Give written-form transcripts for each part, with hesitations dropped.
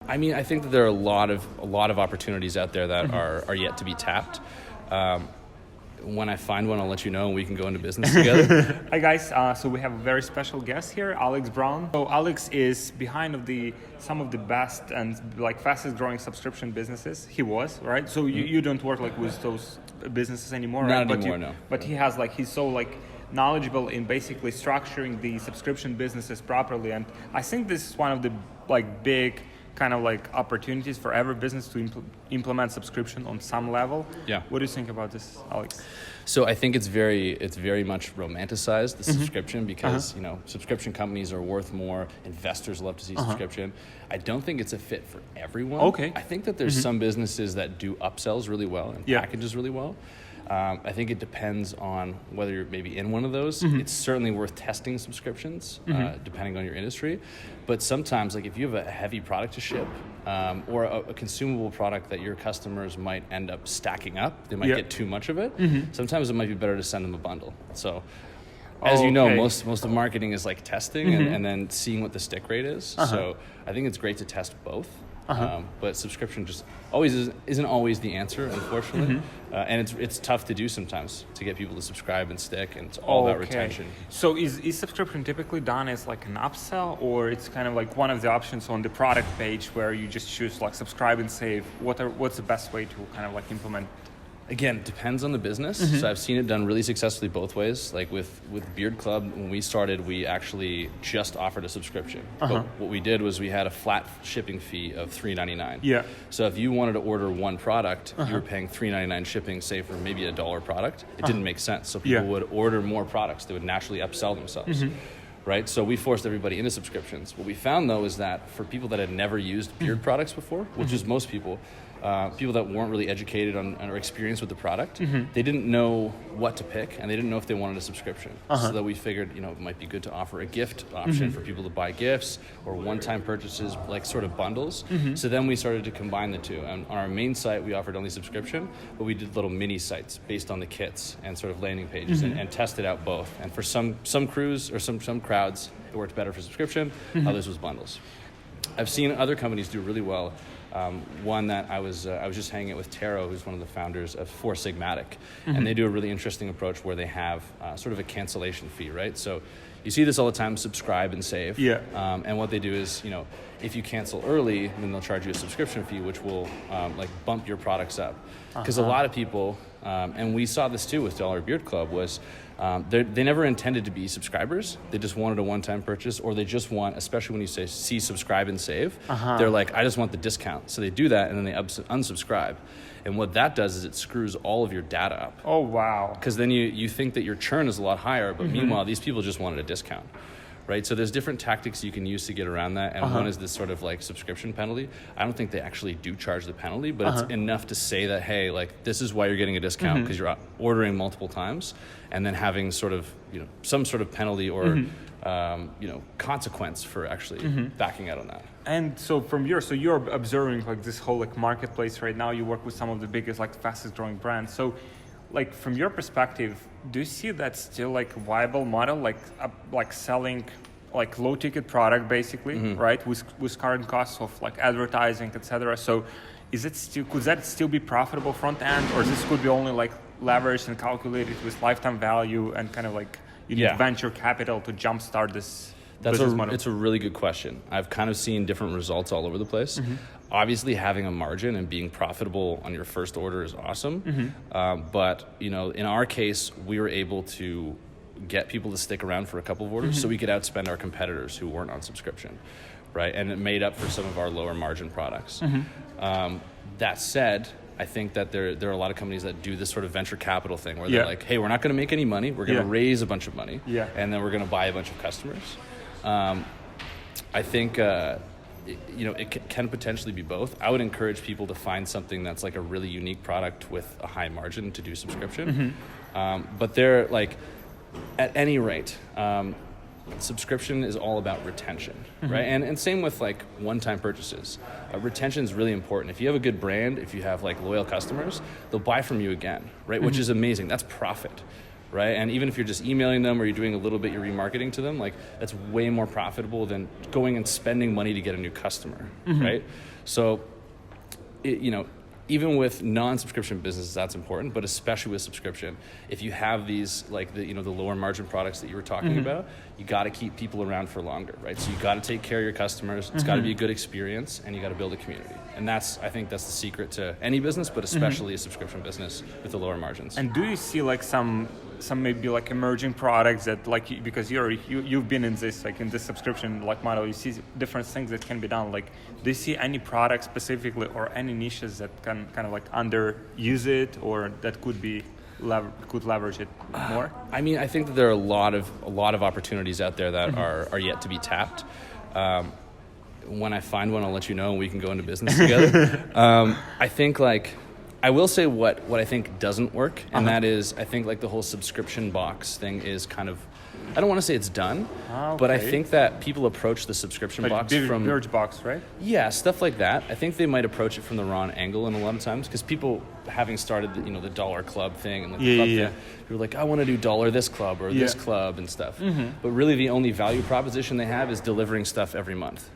I mean, I think that there are a lot of opportunities out there that are yet to be tapped. When I find one, I'll let you know, and we can go into business together. Hi guys, so we have a very special guest here, Alex Brown. So Alex is behind some of the best and like fastest growing subscription businesses. He was, right? So you don't work like with those businesses anymore, right? Not anymore, no. But he has like, he's so like knowledgeable in basically structuring the subscription businesses properly. And I think this is one of the like big kind of like opportunities for every business to implement subscription on some level. Yeah. What do you think about this, Alex? So I think it's very much romanticized, the subscription, because you know, subscription companies are worth more. Investors love to see subscription. I don't think it's a fit for everyone. Okay. I think that there's some businesses that do upsells really well and packages really well. I think it depends on whether you're maybe in one of those. It's certainly worth testing subscriptions, depending on your industry. But sometimes, like if you have a heavy product to ship, or a consumable product that your customers might end up stacking up, they might get too much of it. Sometimes it might be better to send them a bundle. So, as you know, most of marketing is like testing and then seeing what the stick rate is. So I think it's great to test both. But subscription just isn't always the answer, unfortunately, and it's tough to do sometimes to get people to subscribe and stick, and it's all about retention. So is subscription typically done as like an upsell, or it's kind of like one of the options on the product page where you just choose like subscribe and save? What's the best way to kind of like implement? Again, it depends on the business. So I've seen it done really successfully both ways. Like with Beard Club, when we started, we actually just offered a subscription. But what we did was we had a flat shipping fee of $3.99. Yeah. So if you wanted to order one product, you were paying $3.99 shipping, say for maybe $1 product. It didn't make sense. So people would order more products. They would naturally upsell themselves. Right? So we forced everybody into subscriptions. What we found, though, is that for people that had never used beard products before, which is most people, people that weren't really educated on or experienced with the product, they didn't know what to pick, and they didn't know if they wanted a subscription. So that we figured, you know, it might be good to offer a gift option for people to buy gifts or one-time purchases, like sort of bundles. So then we started to combine the two. And on our main site, we offered only subscription, but we did little mini sites based on the kits and sort of landing pages and tested out both. And for some crews or some crowds, it worked better for subscription. Others was bundles. I've seen other companies do really well. One that I was just hanging out with Taro, who's one of the founders of Four Sigmatic, and they do a really interesting approach where they have sort of a cancellation fee, right? So you see this all the time: subscribe and save. Yeah. And what they do is, you know, if you cancel early, then they'll charge you a subscription fee, which will like bump your products up. Because a lot of people, and we saw this too with Dollar Beard Club, was they never intended to be subscribers. They just wanted a one-time purchase, or they just want, especially when you see subscribe and save, they're like, I just want the discount. So they do that, and then they unsubscribe. And what that does is it screws all of your data up. Oh, wow. Because then you think that your churn is a lot higher, but meanwhile, these people just wanted a discount. Right, so there's different tactics you can use to get around that, and one is this sort of like subscription penalty. I don't think they actually do charge the penalty, but it's enough to say that, hey, like this is why you're getting a discount, because you're ordering multiple times, and then having sort of, you know, some sort of penalty or you know, consequence for actually backing out on that. And so you're observing like this whole like marketplace right now. You work with some of the biggest, like fastest growing brands. So like from your perspective, do you see that still like a viable model, like selling like low ticket product basically, right? With current costs of like advertising, etc. So could that still be profitable front end, or this could be only like leveraged and calculated with lifetime value and kind of like you need venture capital to jumpstart this business model? It's a really good question. I've kind of seen different results all over the place. Obviously, having a margin and being profitable on your first order is awesome. But you know, in our case, we were able to get people to stick around for a couple of orders, so we could outspend our competitors who weren't on subscription, right? And it made up for some of our lower margin products. That said, I think that there are a lot of companies that do this sort of venture capital thing where they're like, hey, we're not going to make any money. We're going to raise a bunch of money, and then we're going to buy a bunch of customers. I think you know, it can potentially be both. I would encourage people to find something that's like a really unique product with a high margin to do subscription. But they're like, at any rate, subscription is all about retention, right? And same with like one-time purchases. Retention is really important. If you have a good brand, if you have like loyal customers, they'll buy from you again, right? Which is amazing. That's profit, right? And even if you're just emailing them or you're doing a little bit, you're remarketing to them, like that's way more profitable than going and spending money to get a new customer, right? So, even with non-subscription businesses, that's important, but especially with subscription, if you have these like the lower margin products that you were talking about, you got to keep people around for longer, right? So you got to take care of your customers. It's got to be a good experience, and you got to build a community. And I think that's the secret to any business, but especially a subscription business with the lower margins. And do you see like some maybe like emerging products that like because you've been in this like in this subscription like model, you see different things that can be done. Like, do you see any products specifically or any niches that can kind of like underuse it or that could leverage it more? I mean, I think that there are a lot of opportunities out there that are yet to be tapped. When I find one, I'll let you know, and we can go into business together. I think I will say what I think doesn't work, and that is I think like the whole subscription box thing is kind of, I don't want to say it's done, but I think that people approach the subscription like box from Birchbox, right? Yeah, stuff like that. I think they might approach it from the wrong angle in a lot of times because people having started the dollar club thing and like the club thing, people are like, I want to do dollar this club or this club and stuff. But really the only value proposition they have is delivering stuff every month,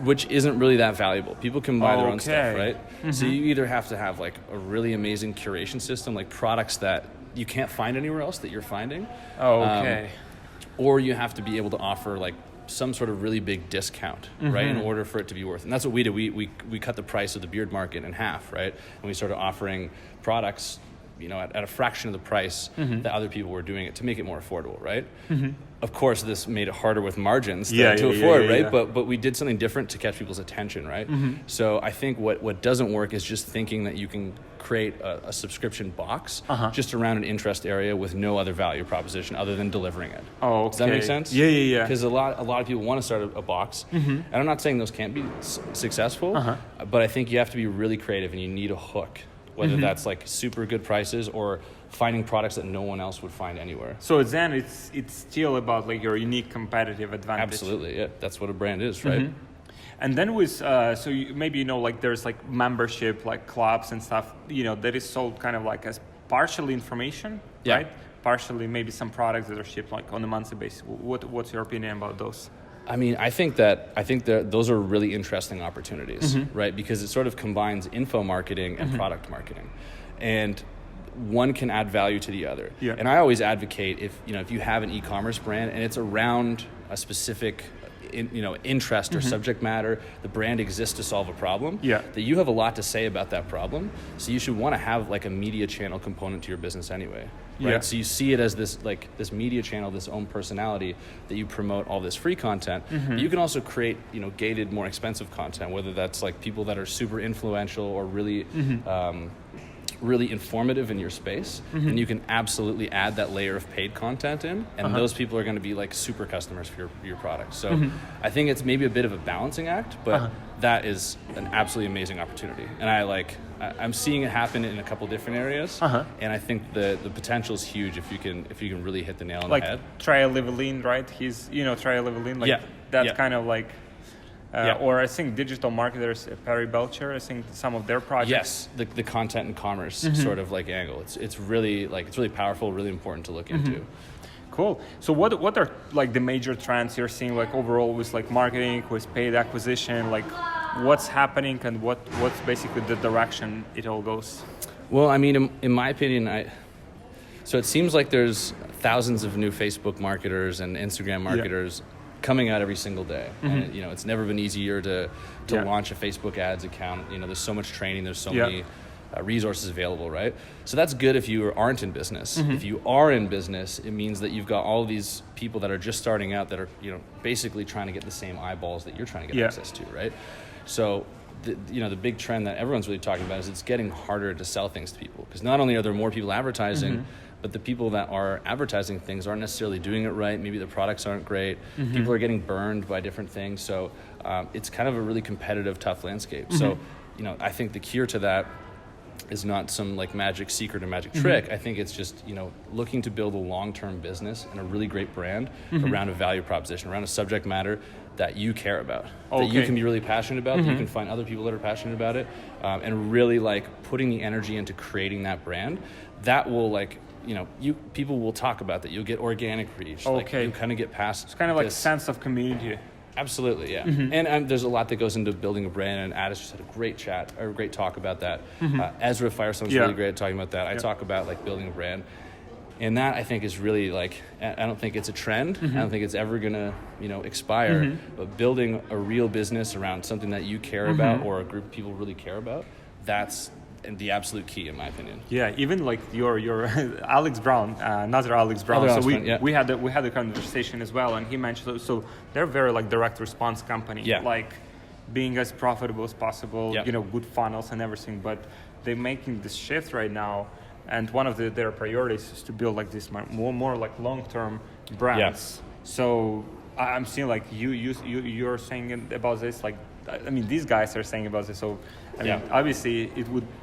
which isn't really that valuable. People can buy their own stuff, right? So you either have to have like a really amazing curation system, like products that you can't find anywhere else that you're finding. Or you have to be able to offer like some sort of really big discount, right, in order for it to be worth. And that's what we did. We cut the price of the beard market in half, right? And we started offering products, at a fraction of the price that other people were doing it to make it more affordable, right? Of course, this made it harder with margins to afford, right? But we did something different to catch people's attention, right? So I think what doesn't work is just thinking that you can create a subscription box just around an interest area with no other value proposition other than delivering it. Does that make sense? Yeah. Because a lot of people want to start a box, and I'm not saying those can't be successful, but I think you have to be really creative and you need a hook, whether that's like super good prices or finding products that no one else would find anywhere. So then it's still about like your unique competitive advantage. Absolutely, yeah. That's what a brand is, right? And then with maybe like there's like membership like clubs and stuff that is sold kind of like as partially information, right? Partially maybe some products that are shipped like on a monthly basis. What's your opinion about those? I mean, I think those are really interesting opportunities, right? Because it sort of combines info marketing and product marketing, and one can add value to the other. And I always advocate if you have an e-commerce brand and it's around a specific interest or subject matter, the brand exists to solve a problem, that you have a lot to say about that problem. So you should want to have like a media channel component to your business anyway. Right? So you see it as this media channel, this own personality that you promote all this free content. But you can also create, gated, more expensive content, whether that's like people that are super influential or really really informative in your space, and you can absolutely add that layer of paid content in, and those people are going to be like super customers for your product. So I think it's maybe a bit of a balancing act, but that is an absolutely amazing opportunity, and I'm seeing it happen in a couple different areas, and I think the potential is huge if you can really hit the nail on the head. Like Trial Liveline, right? He's Trial Liveline, like that's kind of like. Or I think digital marketers, Perry Belcher, I think some of their projects. Yes, the content and commerce sort of like angle. It's really powerful, really important to look into. Cool. So what are like the major trends you're seeing like overall with like marketing, with paid acquisition, like what's happening and what's basically the direction it all goes? Well, I mean, in my opinion, so it seems like there's thousands of new Facebook marketers and Instagram marketers coming out every single day. And it's never been easier to launch a Facebook ads account. There's so much training, there's so many resources available, right? So that's good if you aren't in business. If you are in business, it means that you've got all these people that are just starting out that are basically trying to get the same eyeballs that you're trying to get access to, right? So the big trend that everyone's really talking about is it's getting harder to sell things to people, because not only are there more people advertising, but the people that are advertising things aren't necessarily doing it right. Maybe the products aren't great. People are getting burned by different things. So it's kind of a really competitive, tough landscape. So, I think the cure to that is not some like magic secret or magic trick. I think it's just, looking to build a long-term business and a really great brand around a value proposition, around a subject matter that you care about, that you can be really passionate about, that you can find other people that are passionate about it, and really like putting the energy into creating that brand. That will people will talk about that. You'll get organic reach. Like you kind of get past. It's kind of like sense of community. Absolutely, yeah. And there's a lot that goes into building a brand, and Addis just had a great talk about that. Ezra Firestone's really great at talking about that. I talk about like building a brand. And that I think is really like, I don't think it's a trend. I don't think it's ever gonna, expire. But building a real business around something that you care about or a group of people really care about, that's the absolute key in my opinion. Yeah, even like your Alex Brown, another Alex Brown. Other So Alex Brown, we had a conversation as well, and he mentioned so they're very like direct response company. Yeah. Like being as profitable as possible. Yeah. Good funnels and everything. But they're making this shift right now. And one of their priorities is to build like this more like long-term brands. Yeah. So I'm seeing like you're saying about this, like I mean these guys are saying about this. So I mean obviously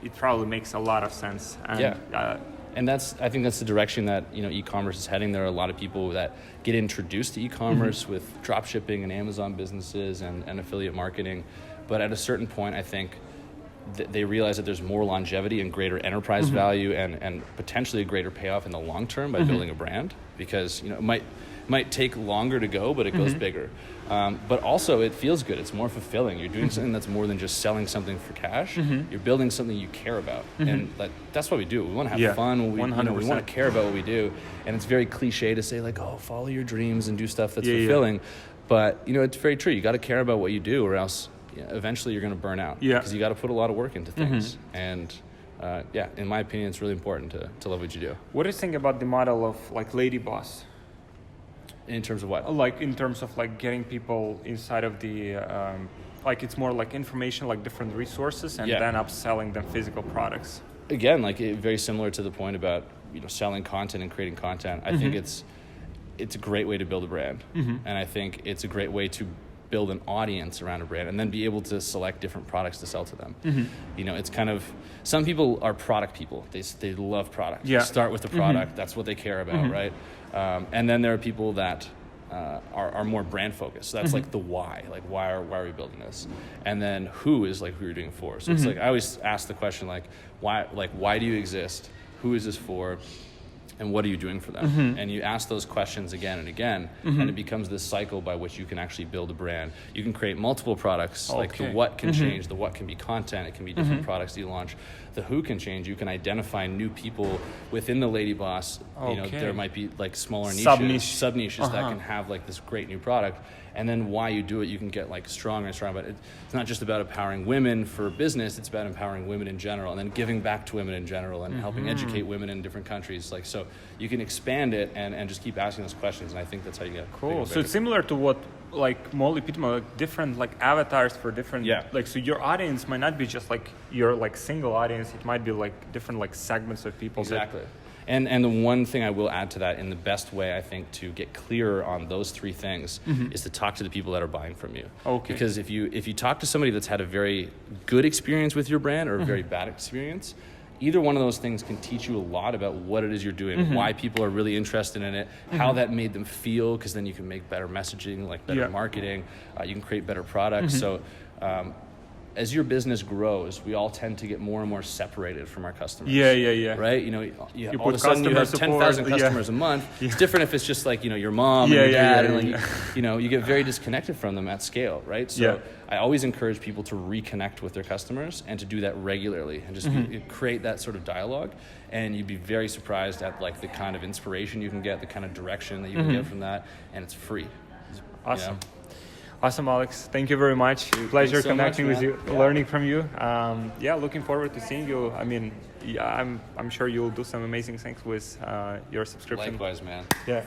it probably makes a lot of sense. And, and I think that's the direction that e-commerce is heading. There are a lot of people that get introduced to e-commerce with drop shipping and Amazon businesses and affiliate marketing, but at a certain point I think they realize that there's more longevity and greater enterprise value and potentially a greater payoff in the long term by building a brand, because it might take longer to go, but it goes bigger. But also it feels good. It's more fulfilling. You're doing something that's more than just selling something for cash. You're building something you care about. And that's what we do. We want to have fun. We want to care about what we do. And it's very cliche to say like, oh, follow your dreams and do stuff that's fulfilling. But it's very true. You got to care about what you do, or else eventually you're going to burn out. Because you got to put a lot of work into things. And in my opinion, it's really important to love what you do. What do you think about the model of like Lady Boss? In terms of what? Like in terms of like getting people inside of the, like it's more like information, like different resources, and then upselling them physical products. Again, like very similar to the point about selling content and creating content. I think it's a great way to build a brand, and I think it's a great way to build an audience around a brand and then be able to select different products to sell to them. It's kind of, some people are product people. They love product. They start with the product. That's what they care about, right? And then there are people that are more brand focused. So that's like the why. Like why are we building this? And then who is like who you're doing it for. So it's like I always ask the question like why do you exist? Who is this for? And what are you doing for them? And you ask those questions again and again, and it becomes this cycle by which you can actually build a brand. You can create multiple products, like the what can change, the what can be content, it can be different products that you launch. The who can change, you can identify new people within the Lady Boss. There might be like smaller niches, sub niches that can have like this great new product. And then why you do it, you can get like stronger and stronger. But it's not just about empowering women for business, it's about empowering women in general, and then giving back to women in general, and helping educate women in different countries. Like, so you can expand it and just keep asking those questions, and I think that's how you get cool. So it's similar to what like Molly Pitman, like different like avatars for different like, so your audience might not be just like your like single audience, it might be like different like segments of people. Exactly. And the one thing I will add to that, in the best way I think to get clearer on those three things, is to talk to the people that are buying from you. Because if you talk to somebody that's had a very good experience with your brand or a very bad experience, either one of those things can teach you a lot about what it is you're doing, why people are really interested in it, how that made them feel, because then you can make better messaging, like better marketing, you can create better products. So as your business grows, we all tend to get more and more separated from our customers. Right? You all of a sudden you have 10,000 customers a month. It's different if it's just like, your mom and your dad, and like, you get very disconnected from them at scale, right? So I always encourage people to reconnect with their customers and to do that regularly and just create that sort of dialogue. And you'd be very surprised at like the kind of inspiration you can get, the kind of direction that you can get from that, and it's free. Awesome. Awesome, Alex. Thank you very much. Pleasure connecting with you, learning from you. Looking forward to seeing you. I mean, I'm sure you'll do some amazing things with your subscription. Likewise, man. Yeah.